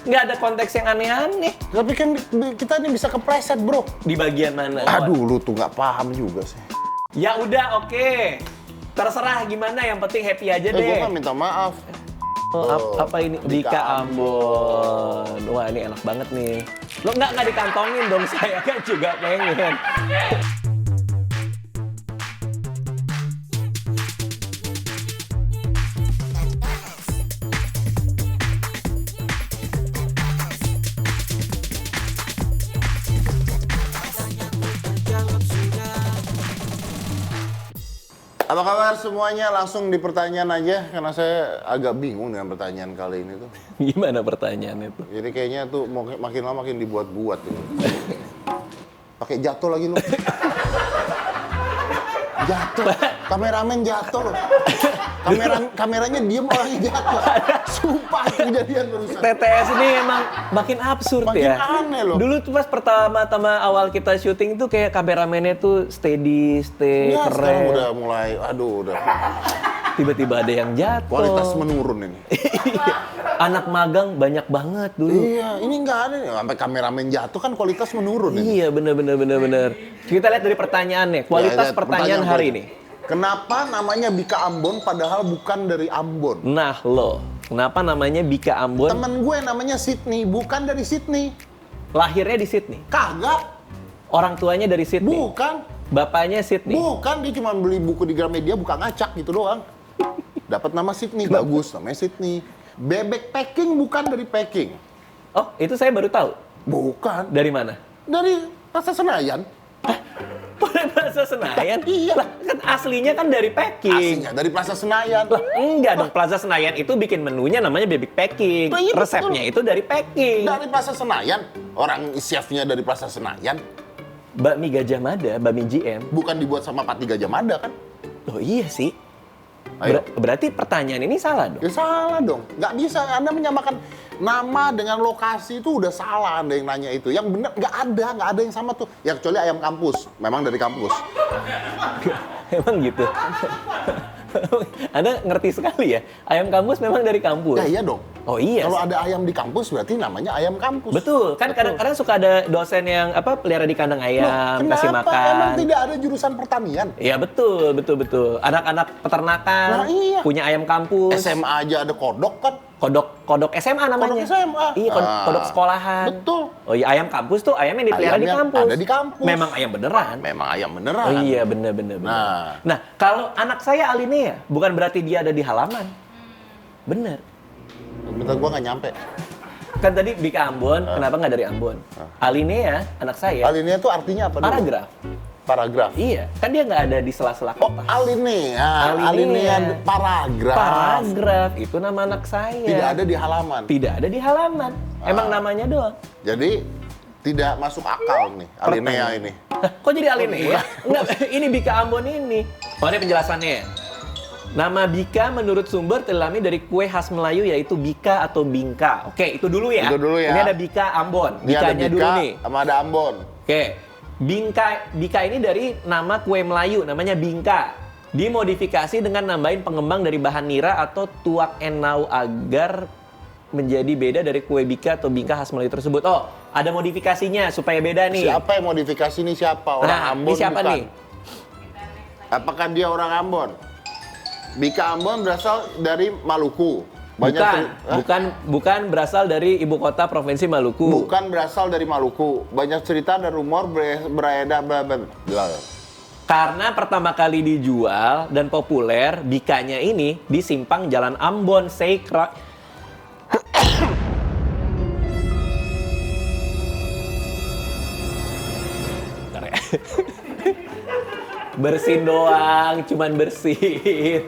Nggak ada konteks yang aneh-aneh. Tapi kan kita ini bisa kepleset, bro. Di bagian mana? Aduh, lu tuh nggak paham juga sih. Ya udah, oke. Terserah gimana, yang penting happy aja deh. Gue kan minta maaf. Apa ini? Bika Ambon. Wah, ini enak banget nih. Lo nggak dikantongin dong, saya kan juga pengen. Apa kabar semuanya? Langsung di pertanyaan aja, karena saya agak bingung dengan pertanyaan kali ini tuh. Gimana pertanyaan itu? Jadi kayaknya tuh makin lama makin dibuat-buat ini. Pakai jatuh lagi lu. Jatuh. Kameramen jatuh loh. Kameranya diem, orangnya jatuh. Sumpah kejadian barusan. TTS ini emang makin absurd Makin ya. aneh loh. Dulu tuh pas pertama-tama awal kita syuting tuh kayak kameramennya tuh stay Ya, sekarang keren. udah mulai, aduh udah. Tiba-tiba ada yang jatuh. Kualitas menurun ini. Anak magang banyak banget dulu. Iya, ini nggak ada nih. Sampai kameramen jatuh kan kualitas menurun ini. Iya, bener. Kita lihat dari pertanyaannya, kualitas Ya, pertanyaan hari ini. Kenapa namanya Bika Ambon padahal bukan dari Ambon? Nah lo, kenapa namanya Bika Ambon? Temen gue namanya Sydney, bukan dari Sydney. Lahirnya di Sydney. Kagak, Orang tuanya dari Sydney. bukan. Bapaknya Sydney. Bukan, dia cuma beli buku di Gramedia, buka ngacak gitu doang. Dapat nama Sydney, bagus namanya Sydney. Bebek packing bukan dari packing. Oh, itu saya baru tahu. Bukan, Dari mana? dari Plaza Senayan. Pada Plaza Senayan? Iya. Lah, kan aslinya kan dari packing. Aslinya dari Plaza Senayan. Lah, enggak dong. Plaza Senayan itu bikin menunya namanya bebek packing. Lah, iya, betul. Resepnya itu dari packing. Dari Plaza Senayan, orang chefnya dari Plaza Senayan. Bakmi Gajah Mada, bakmi GM. Bukan dibuat sama Pati Gajah Mada kan? Oh iya sih. Ayo. Berarti pertanyaan ini salah dong? Ya salah dong, nggak bisa. Anda menyamakan nama dengan lokasi itu udah salah Anda yang nanya itu. Yang benar nggak ada yang sama tuh. Ya kecuali ayam kampus, memang dari kampus. Emang gitu? Anda ngerti sekali ya? Ayam kampus memang dari kampus? Ya iya dong. Oh iya. Kalau ada ayam di kampus berarti namanya ayam kampus. Betul, kan kadang-kadang suka ada dosen yang pelihara di kandang ayam, Loh, kasih kenapa? makan. Emang tidak ada jurusan pertanian? Iya betul. Anak-anak peternakan Nah, iya. punya ayam kampus. SMA aja ada kodok kan? Kodok SMA namanya. Kodok SMA. Iya, kodok sekolahan. Betul. Oh iya, ayam kampus tuh ayam yang dipelihara di Ayam yang kampus. ada di kampus. Memang ayam beneran. Memang ayam beneran. Oh iya, bener. Nah, kalau anak saya Alinea, bukan berarti dia ada di halaman. Bener. Bentar gua nggak nyampe. Kan tadi Bika Ambon, kenapa nggak dari Ambon? Alinea, anak saya, Alinea itu artinya apa dulu? paragraf. Paragraf. Iya, kan dia nggak ada di sela-sela Oh, kata. alinea paragraf. Paragraf, itu nama anak saya. Tidak ada di halaman. Tidak ada di halaman. Emang namanya doang. Jadi tidak masuk akal nih alinea ini. Hah, kok jadi Alinea? Enggak, ini Bika Ambon ini. Oh, ini penjelasannya. Nama Bika menurut sumber terilhami dari kue khas Melayu yaitu bika atau bingka. Oke, itu dulu ya. Itu dulu ya. Ini ada Bika Ambon. Ini ada Bikanya Bika dulu nih. sama ada Ambon. Oke. Bika ini dari nama kue Melayu, namanya bingka. Dimodifikasi dengan nambahin pengembang dari bahan nira atau tuak enau agar menjadi beda dari kue bika atau bingka khas Melayu tersebut. Oh, ada modifikasinya supaya beda nih. Siapa yang modifikasi ini siapa? Orang Ambon ini siapa bukan? nih? Apakah dia orang Ambon? Bika Ambon berasal dari Maluku. Bukan berasal dari ibu kota provinsi Maluku. Bukan berasal dari Maluku. Banyak cerita dan rumor beredar. Karena pertama kali dijual dan populer, bikanya ini di simpang Jalan Ambon, Seikra. Bentar ya. Bersin doang, cuman bersin.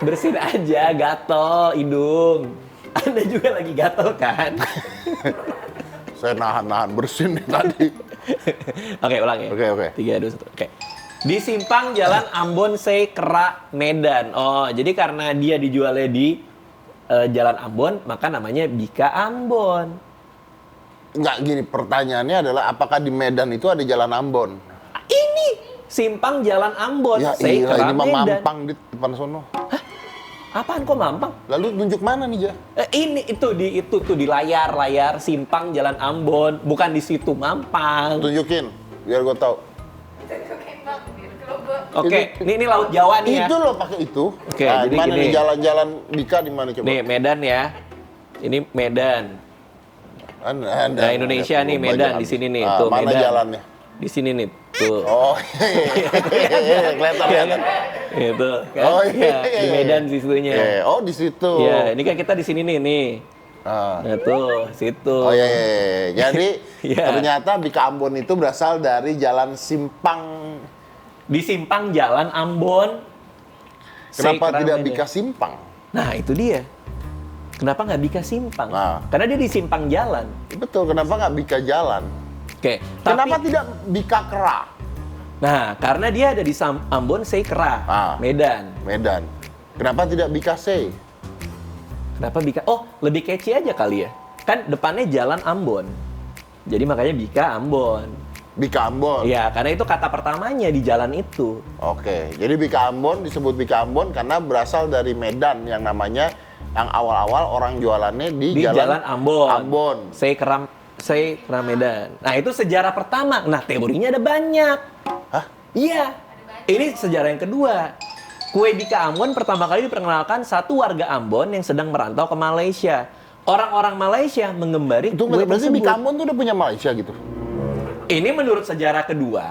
Bersin aja, gatel hidung. Anda juga lagi gatel kan? Saya nahan-nahan bersin nih tadi. Oke, ulang ya. Oke. 3, 2, 1. Oke. Di simpang Jalan Ambon Seikra Medan. Oh, jadi karena dia dijualnya di Jalan Ambon, maka namanya Bika Ambon. Enggak, gini, pertanyaannya adalah apakah di Medan itu ada jalan Ambon? Ini simpang Jalan Ambon Ya iya, Seikra ini mah Medan. mampang di depan sono. Apaan kok Mampang? Lalu tunjuk mana nih, Ja? Ini itu tuh di layar Simpang Jalan Ambon, bukan di situ Mampang. Tunjukin, biar gue tahu. Oke, ini Laut Jawa nih ya. Itu loh pakai itu. Oke, Nah, jadi mana gini. nih jalan-jalan Bika di mana coba? Nih Medan ya. Ini Medan. Nah, Indonesia nih Medan di sini nih, tuh mana Medan. jalannya? Di sini nih, tuh. Oh, iya, kelihatan ya kan? Itu kan. Oh, Ya, di Medan situnya. Oh, di situ. Iya, ini kan kita di sini nih. Ah. Nah, tuh, situ. Oh iya, iya, iya. Jadi Iya. ternyata Bika Ambon itu berasal dari jalan Simpang. Di Simpang Jalan Ambon. Kenapa Sekram tidak Medan. Bika Simpang? Nah, itu dia. Kenapa nggak Bika Simpang? Nah. Karena dia di simpang jalan. Betul, kenapa nggak Bika Jalan? Oke, Kenapa tapi tidak Bika Kera? nah, karena dia ada di Ambon Sekra, Ah. Medan. Medan. Kenapa tidak Bika C? Kenapa Bika? Oh, lebih catchy aja kali ya. Kan depannya Jalan Ambon. Jadi makanya Bika Ambon. Bika Ambon. Iya, karena itu kata pertamanya di jalan itu. Oke, jadi Bika Ambon disebut Bika Ambon karena berasal dari Medan yang namanya yang awal-awal orang jualannya di, Di Jalan Ambon. Ambon. Sekra Medan. Nah, itu sejarah pertama. Nah, teorinya ada banyak. Hah? Iya. Ini sejarah yang kedua. Kue Bika Ambon pertama kali diperkenalkan satu warga Ambon yang sedang merantau ke Malaysia. Orang-orang Malaysia mengembari Itu kue berarti tersebut. Bika Ambon tuh udah punya Malaysia gitu. Ini menurut sejarah kedua,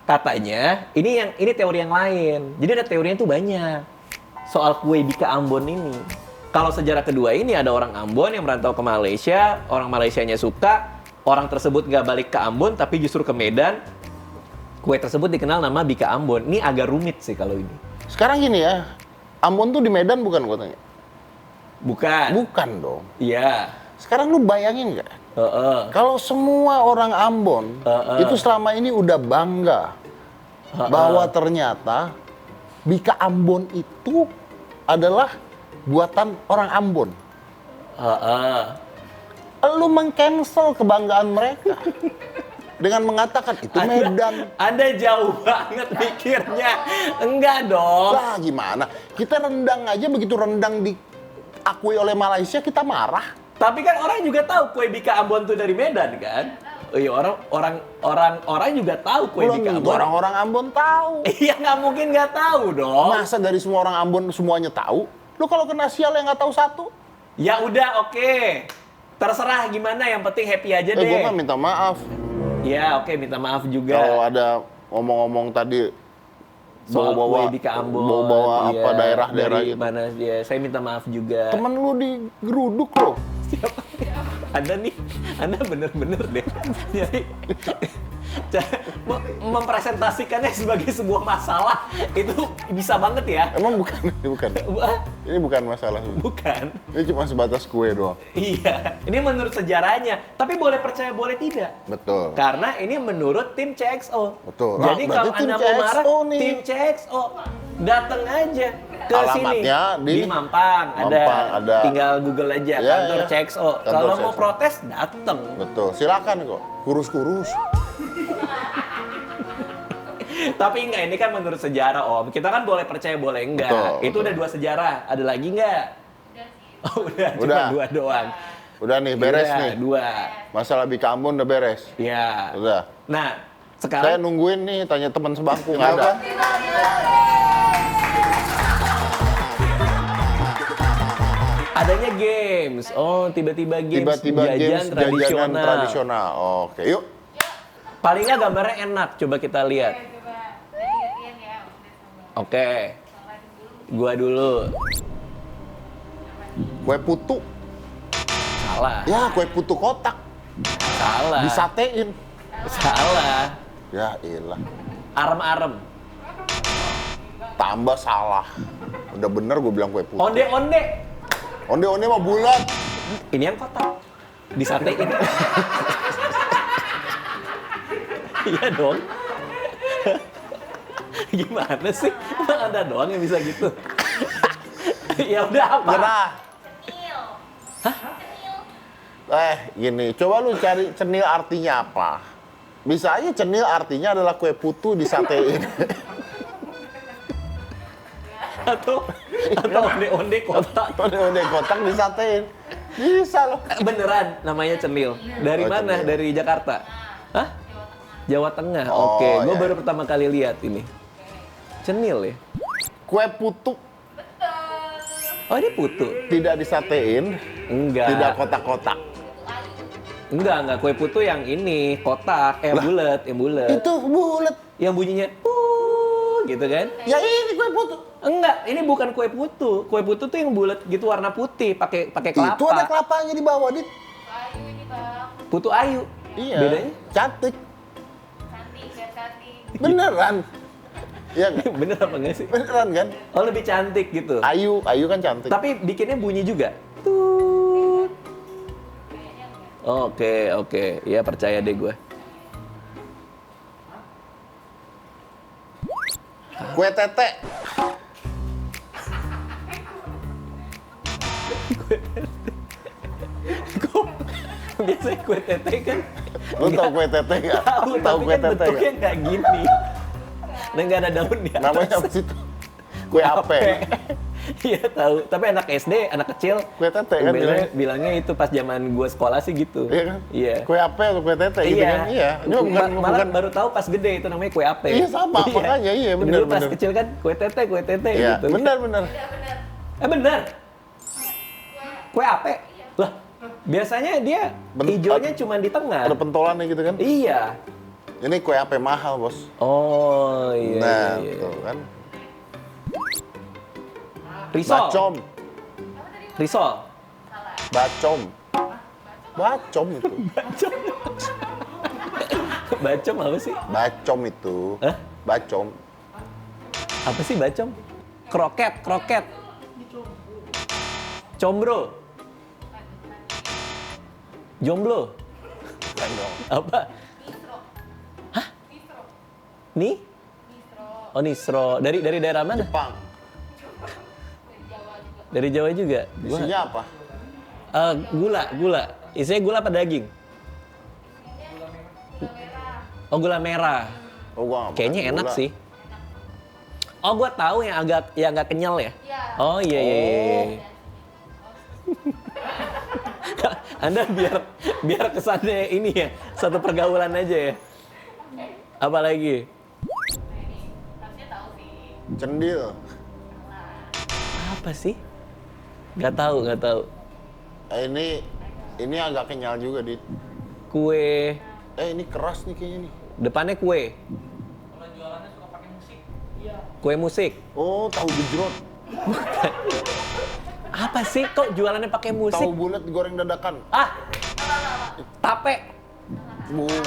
katanya ini teori yang lain. Jadi ada teorinya tuh banyak soal kue Bika Ambon ini. Kalau sejarah kedua ini ada orang Ambon yang merantau ke Malaysia, orang Malaysianya suka, orang tersebut nggak balik ke Ambon tapi justru ke Medan. Kue tersebut dikenal nama Bika Ambon. Ini agak rumit sih kalau ini. Sekarang gini ya, Ambon tuh di Medan bukan gua tanya? Bukan. Bukan dong. Iya. Sekarang lu bayangin nggak? Kalau semua orang Ambon itu selama ini udah bangga bahwa ternyata Bika Ambon itu adalah buatan orang Ambon. Lu meng-cancel kebanggaan mereka dengan mengatakan itu Medan. Anda jauh banget mikirnya. Enggak dong. Lah gimana? Kita rendang aja begitu rendang diakui oleh Malaysia kita marah. Tapi kan orang juga tahu kue Bika Ambon itu dari Medan kan? Oh iya, orang juga tahu kue Bika Ambon. Orang-orang Ambon tahu. Iya, nggak mungkin nggak tahu dong. Masa dari semua orang Ambon semuanya tahu? Lu kalau kena sial yang nggak tahu satu? Ya udah, oke. Terserah gimana, yang penting happy aja Gue deh. mah minta maaf. Ya, oke, minta maaf juga. Kalau ada ngomong-ngomong tadi Soal bawa-bawa kue Bika Ambon. bawa-bawa iya, apa daerah-daerah dari gitu. mana dia? Saya minta maaf juga. Temen lu digeruduk loh. Siapa? Anda bener-bener deh. Jadi mempresentasikannya sebagai sebuah masalah itu bisa banget ya. Emang bukan, ini bukan. Wah, Ini bukan masalah. bukan. Ini cuma sebatas kue doang. Iya, ini menurut sejarahnya. Tapi boleh percaya, boleh tidak. Betul. Karena ini menurut tim CXO. Betul. Jadi Nah, kalau berarti tim Anda mau marah, CXO nih. tim CXO datang aja ke Alamatnya sini. Di Mampang, Mampang, ada. Tinggal Google aja Ya, kantor ya. CXO. Kantor Kalau mau CXO. protes, datang. Betul. Silakan kok. Kurus-kurus. Tapi enggak, ini kan menurut sejarah Om. Kita kan boleh percaya, boleh enggak. Betul, Itu betul. udah 2 sejarah. Ada lagi enggak? Oh, udah. Cuma Udah. 2 doang. Udah nih, beres Udah, nih. 2. Masalah Bika Ambon udah beres. Iya. Udah. Nah, Saya sekarang nungguin nih, tanya teman sebangku nggak ada. adanya games. Oh, tiba-tiba games. Tiba-tiba games jajanan tradisional. Oke, yuk. Paling nggak gambarnya enak. Coba kita lihat. Oke. Gua dulu. Kue putu. Salah. Ya, kue putu kotak. Salah. Disatein. Salah. Ya ilah. Arem-arem. Tambah salah. Udah bener gue bilang kue putu. Onde-onde. Onde-onde mah bulat. Ini yang kotak. Disatein. Iya dong. Gimana sih? Emang ada doang yang bisa gitu? Ya udah apa? Nyerah. Gini, coba lu cari cenil artinya apa? Bisa aja cenil artinya adalah kue putu disatein. Atau Atau onde-onde kotak. Onde kotak disatein. Bisa loh. Beneran namanya cenil. Dari Oh, mana? cenil. Dari Jakarta? Hah? Jawa Tengah. Oh, Oke, gue iya. baru pertama kali lihat ini. Cenil ya? Kue putu Oh, ini putu? tidak disatein, Enggak. tidak kotak-kotak. Enggak. Kue putu yang ini, kotak, yang bulat. Itu bulat. Yang bunyinya, gitu kan? Ya ini kue putu. Enggak, ini bukan kue putu. Kue putu tuh yang bulat gitu warna putih, pakai kelapa. Itu ada kelapanya di bawah, Dit. Putu ayu. Iya. Bedanya? Cantik. Cantik. Beneran. Iya nggak? Bener apa enggak sih? Beneran kan? Oh, lebih cantik gitu. Ayu kan cantik. Tapi bikinnya bunyi juga. Tut. Oke. Ya percaya deh gue. Kue tete. Biasanya kue tete kan Lu tau kue tete nggak? tahu, Tahu tapi kue kan tete bentuknya nggak? nggak gini. Dan nggak ada daun di atas. Namanya apa sih? Kue ape. Iya tahu. Tapi anak SD, anak kecil, Kue tete kan bilangnya itu pas zaman gue sekolah sih gitu. Iya kan? Iya. Kue ape atau kue tete gitu kan? Iya. Ini Malah baru tahu pas gede itu namanya kue ape. Iya, sama, makanya, iya, bener, Dulu pas bener. kecil kan kue tete Iya, gitu. benar. Bener. Kue ape? Lah, biasanya dia hijaunya cuma di tengah. Ada pentolannya gitu kan? Iya. Ini kue ape mahal, Bos. Oh, iya. Nah, iya. tuh kan. Risol. Risol. Bacom. Bacom itu. Bacom apa sih? Bacom itu. Hah? Bacom. Apa sih bacom? Kroket. Combro. Jomblo. Bukan dong. Apa? Hah? Nih? Oh, Nisro. Dari daerah mana? Jepang. Dari Jawa juga. Isinya apa? Gula. Isinya gula apa daging? Oh, gula merah. Oh, gua nggak Kayaknya makan enak gula. sih. Oh, gua tahu yang agak kenyal ya. Iya. Oh, iya. Anda biar kesannya ini ya, satu pergaulan aja ya. Apalagi? Harusnya tahu sih. Cendil. Apa sih? Gak tahu. Ini agak kenyal juga, Dit. Kue. Ini keras nih kayaknya nih. Depannya kue. Kue musik. Oh, tahu gejrot. Apa sih? Kok jualannya pakai musik? Tahu bulat goreng dadakan. Tape. Bukan.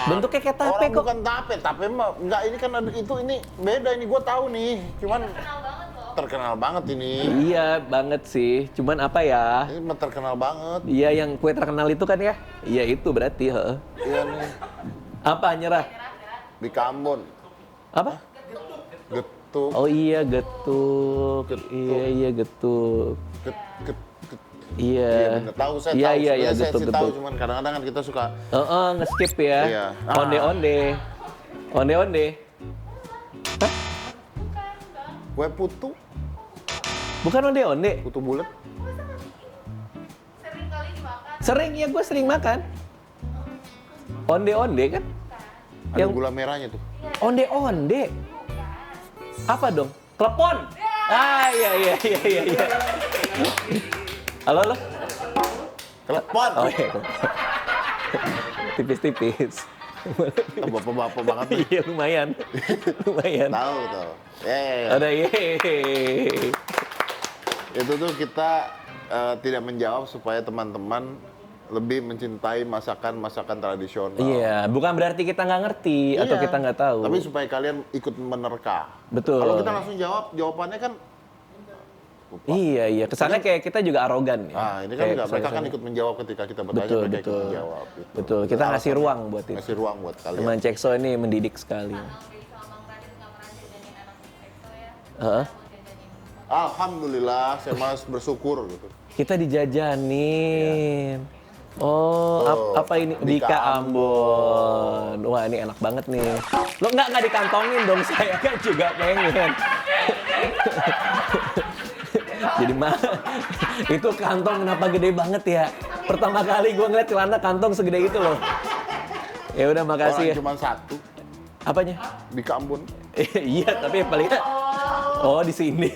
Bentuknya kayak tape Orang kok. bukan tape. Tape mah enggak, ini kan ada ini beda, ini gua tahu nih. Cuman Kenal banget loh. terkenal banget ini. Iya banget sih. Cuman apa ya? Ini mah terkenal banget. Iya yang kue terkenal itu kan ya? Iya itu berarti. Heeh. Iya nih. Apa nyerah? Di Kambon. Apa? Getuk. Oh iya getuk. Getuk. Iya getuk. Get. Iya. Iya bener. Tahu saya Iya, tahu. iya, Sebenarnya saya getuk, sih tahu, getuk. cuman kadang-kadang kan kita suka Nge-skip ya. Iya. Onde-onde. Onde-onde. Hah? kue putu, Bukan onde-onde. putu bulat. Sering kali dimakan. Sering ya gue sering makan. Onde-onde kan? Ada Yang- gula merahnya tuh. Onde-onde. Apa dong? Klepon. Iya. Halo. Telepon. Oh iya. Tipis-tipis. Bapak-bapak banget nih. Iya lumayan. Tahu tuh. Ada ye. Itu tuh kita tidak menjawab supaya teman-teman lebih mencintai masakan-masasakan tradisional. Iya, bukan berarti kita nggak ngerti atau Iya. kita nggak tahu. Tapi supaya kalian ikut menerka. Betul. Kalau kita langsung jawab, jawabannya kan lupa. Iya. Kesannya kayak kita juga arogan ya. Ah, ini kan Kayak enggak, mereka kan kesannya- ikut menjawab ketika kita bertanya, Betul, mereka ikut betul. menjawab. Gitu. Betul, kita ngasih ruang buat itu. Ngasih ruang buat kalian. Teman Cekso ini mendidik sekali. Bang Beli sama Bang Radit nggak pernah jajanin anak Exo ya. Heeh. Mau jajanin. Alhamdulillah, saya mas bersyukur gitu. Kita dijajanin. Oh, apa ini? Bika Bika Ambon. Wah, ini enak banget nih. Lo nggak dikantongin dong, saya kan juga pengen. Jadi itu kantong kenapa gede banget ya? Pertama kali gue ngeliat celana kantong segede itu loh. Ya udah makasih ya. Orang cuma satu Apanya? Bika Ambon. Iya, tapi paling di sini.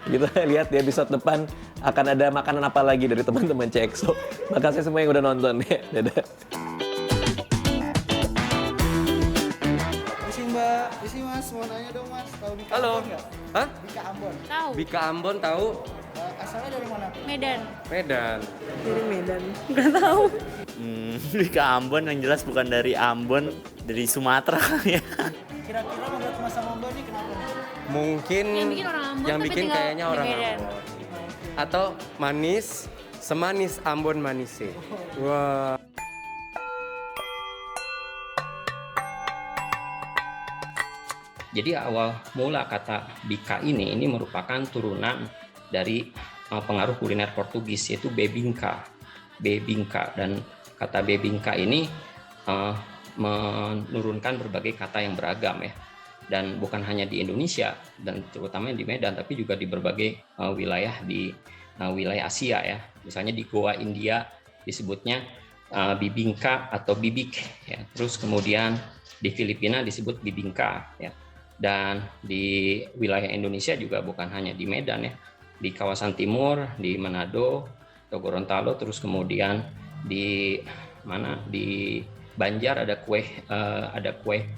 Kita lihat di episode depan akan ada makanan apa lagi dari teman-teman CXO. Makasih semua yang udah nonton ya. Dadah. Isi Mbak, isi Mas, mau nanya dong Mas, tahu Bika Halo. Ambon nggak? Hah? Bika Ambon, Tahu. Bika Ambon tahu? asalnya dari mana? Medan. Medan. Dari Medan. Nggak tahu. Bika Ambon yang jelas bukan dari Ambon, dari Sumatera ya. Kira-kira menurut Mas sama Mbak ini kenapa nih? Mungkin Yang bikin orang Ambon yang tapi bikin tinggal kayaknya di orang Medan. Ambon. Atau manis, semanis Ambon manise. Wah. Jadi awal mula kata bika ini merupakan turunan dari pengaruh kuliner Portugis, yaitu bebinka. Bebinka, dan kata bebinka ini menurunkan berbagai kata yang beragam ya. Dan bukan hanya di Indonesia dan terutama di Medan, tapi juga di berbagai wilayah di wilayah Asia ya. Misalnya di Goa India disebutnya bibingka atau bibik ya. Terus kemudian di Filipina disebut bibingka ya. Dan di wilayah Indonesia juga bukan hanya di Medan ya, di kawasan timur, di Manado, atau Gorontalo, terus kemudian di Banjar ada kue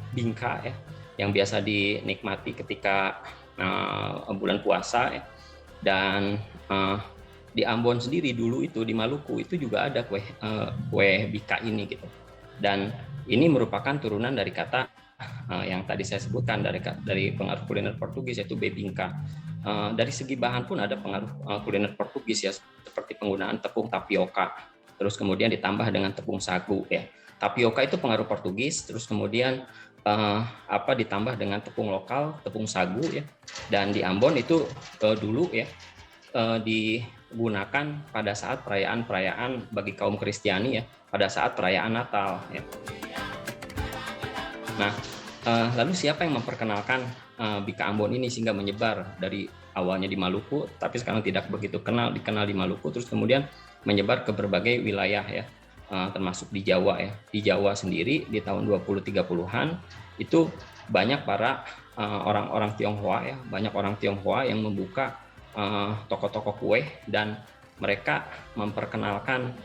bingka ya, yang biasa dinikmati ketika bulan puasa ya. Dan di Ambon sendiri dulu itu di Maluku itu juga ada kue bika ini gitu. Dan ini merupakan turunan dari kata yang tadi saya sebutkan dari pengaruh kuliner Portugis, yaitu bebinka. Dari segi bahan pun ada pengaruh kuliner Portugis ya, seperti penggunaan tepung tapioka, terus kemudian ditambah dengan tepung sagu ya. Tapioka itu pengaruh Portugis, terus kemudian ditambah dengan tepung lokal, tepung sagu ya. Dan di Ambon itu dulu ya digunakan pada saat perayaan bagi kaum Kristiani ya, pada saat perayaan Natal ya. Nah, lalu siapa yang memperkenalkan bika Ambon ini sehingga menyebar dari awalnya di Maluku, tapi sekarang tidak begitu dikenal di Maluku, terus kemudian menyebar ke berbagai wilayah ya, termasuk di Jawa ya. Di Jawa sendiri di tahun 20-30-an itu banyak para orang-orang Tionghoa ya, banyak orang Tionghoa yang membuka toko-toko kue dan mereka memperkenalkan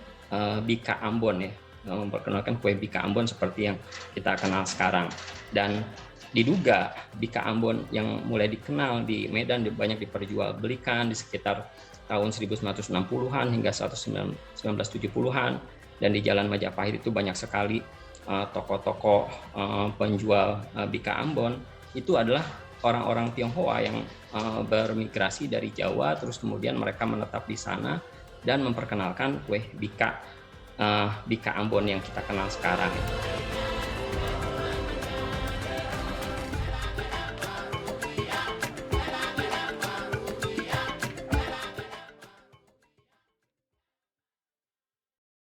bika Ambon ya, memperkenalkan kue bika Ambon seperti yang kita kenal sekarang. Dan diduga bika Ambon yang mulai dikenal di Medan banyak diperjualbelikan di sekitar tahun 1960-an hingga 1970-an, dan di Jalan Majapahit itu banyak sekali toko-toko penjual bika Ambon. Itu adalah orang-orang Tionghoa yang bermigrasi dari Jawa, terus kemudian mereka menetap di sana dan memperkenalkan kue bika Ambon yang kita kenal sekarang.